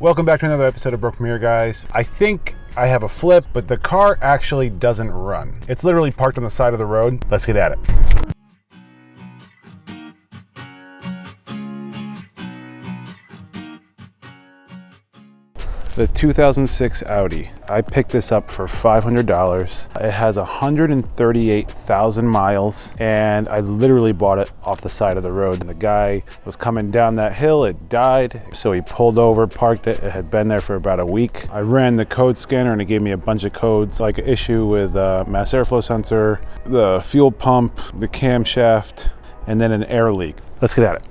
Welcome back to another episode of Broke From Here, guys. I think I have a flip, but the car actually doesn't run. It's literally parked on the side of the road. Let's get at it. The 2006 Audi. I picked this up for $500. It has 138,000 miles, and I literally bought it off the side of the road. And the guy was coming down that hill, it died, so he pulled over, parked it. It had been there for about a week. I ran the code scanner and it gave me a bunch of codes, like an issue with mass airflow sensor, the fuel pump, the camshaft, and then an air leak. Let's get at it.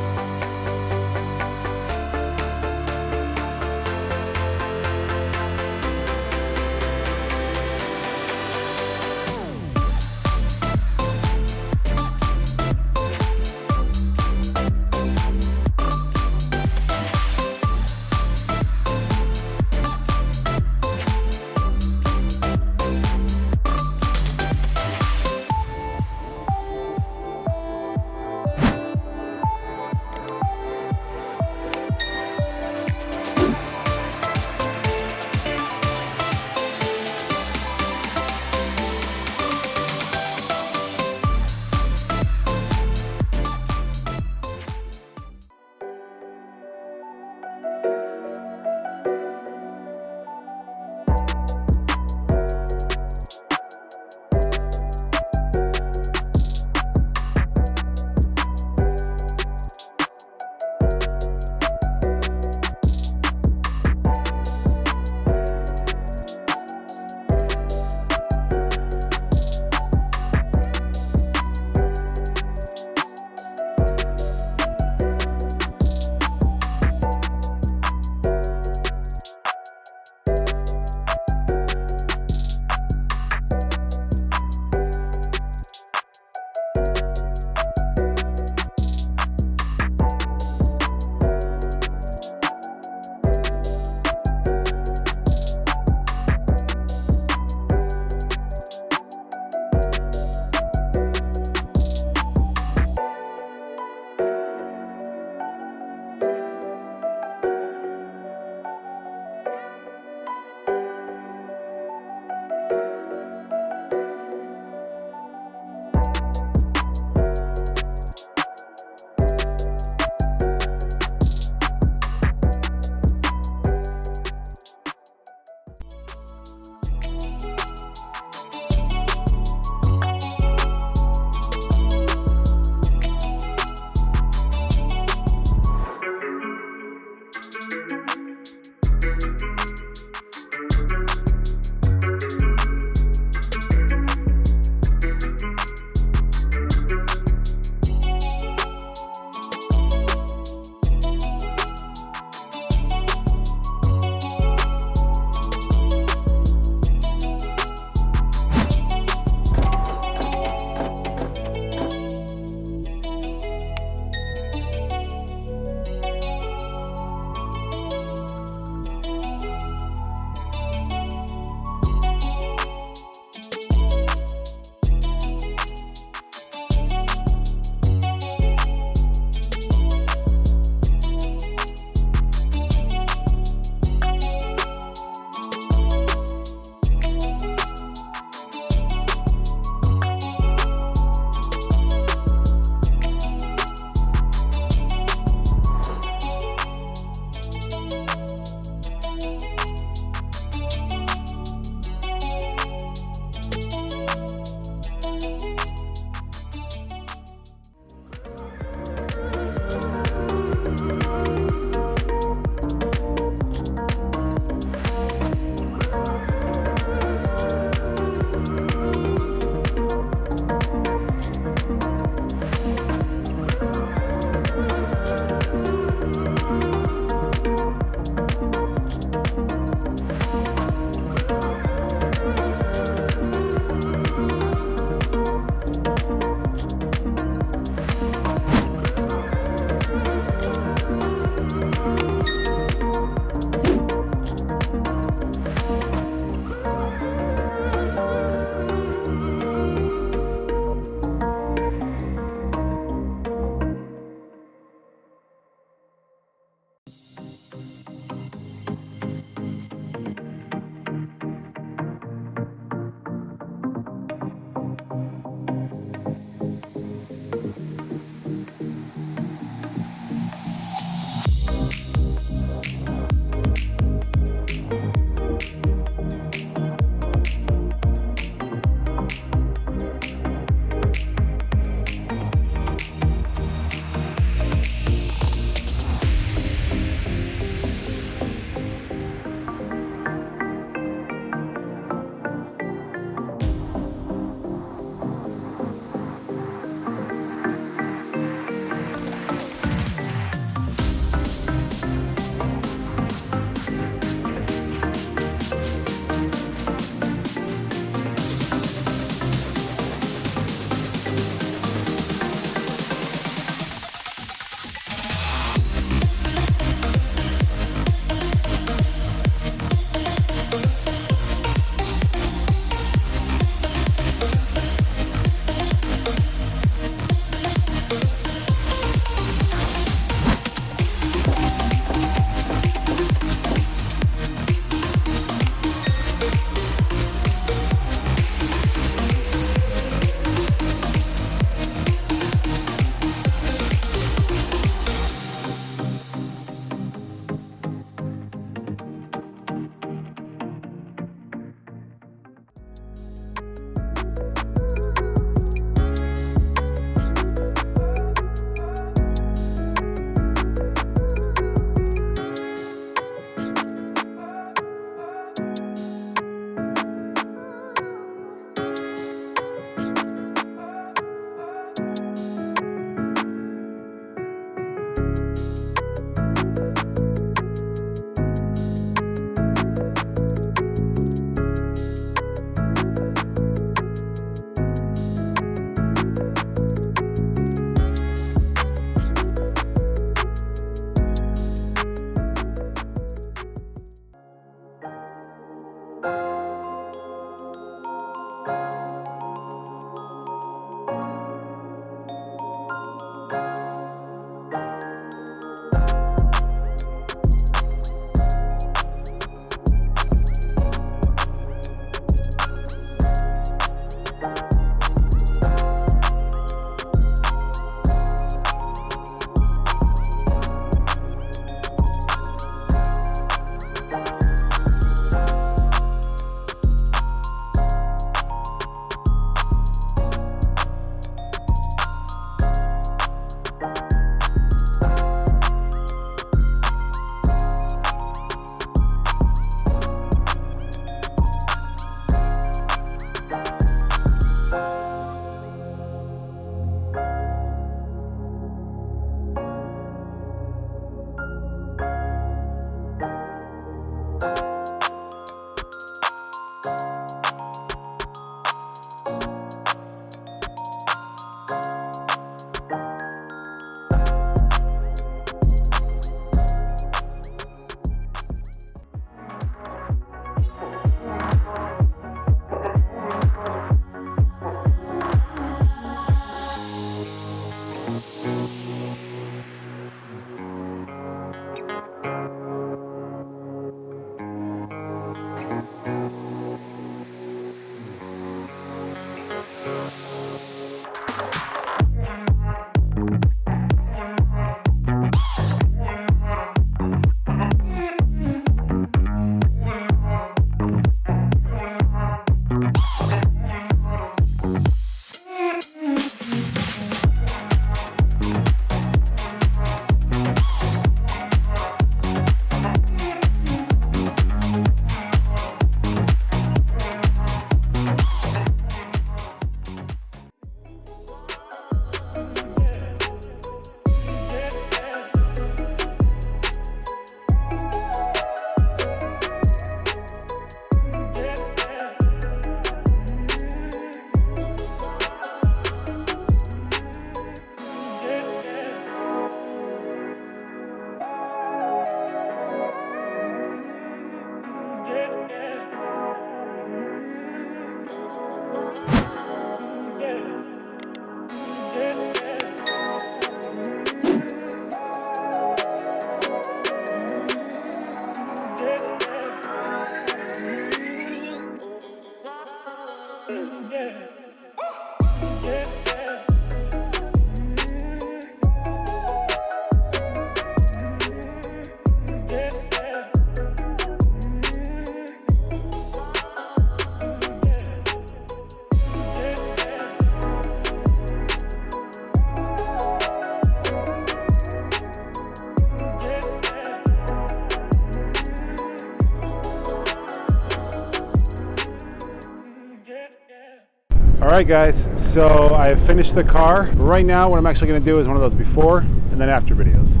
right, guys, so I have finished the car. Right now, what I'm actually gonna do is one of those before and then after videos.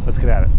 Let's get at it.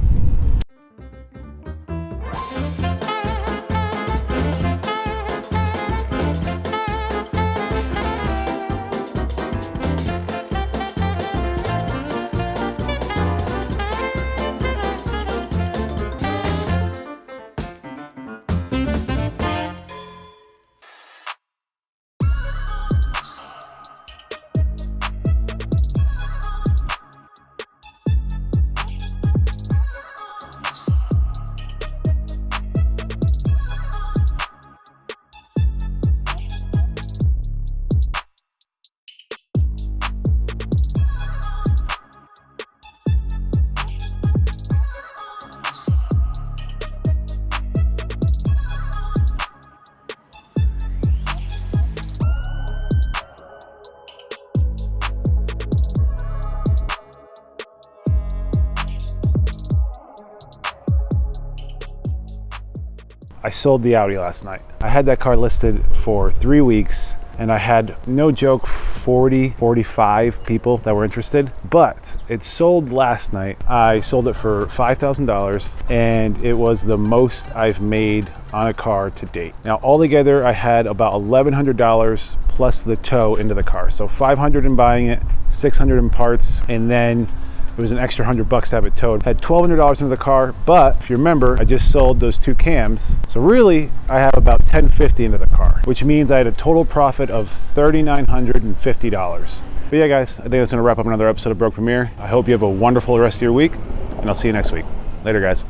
I sold the Audi last night. I had that car listed for 3 weeks and I had, no joke, 45 people that were interested, but it sold last night. I sold it for $5,000 and it was the most I've made on a car to date. Now, altogether, I had about $1,100 plus the tow into the car. So $500 in buying it, $600 in parts, and then it was an extra $100 to have it towed. Had $1,200 into the car, but if you remember, I just sold those 2 cams. So really, I have about $1,050 into the car, which means I had a total profit of $3,950. But yeah, guys, I think that's gonna wrap up another episode of Broke Premier. I hope you have a wonderful rest of your week, and I'll see you next week. Later, guys.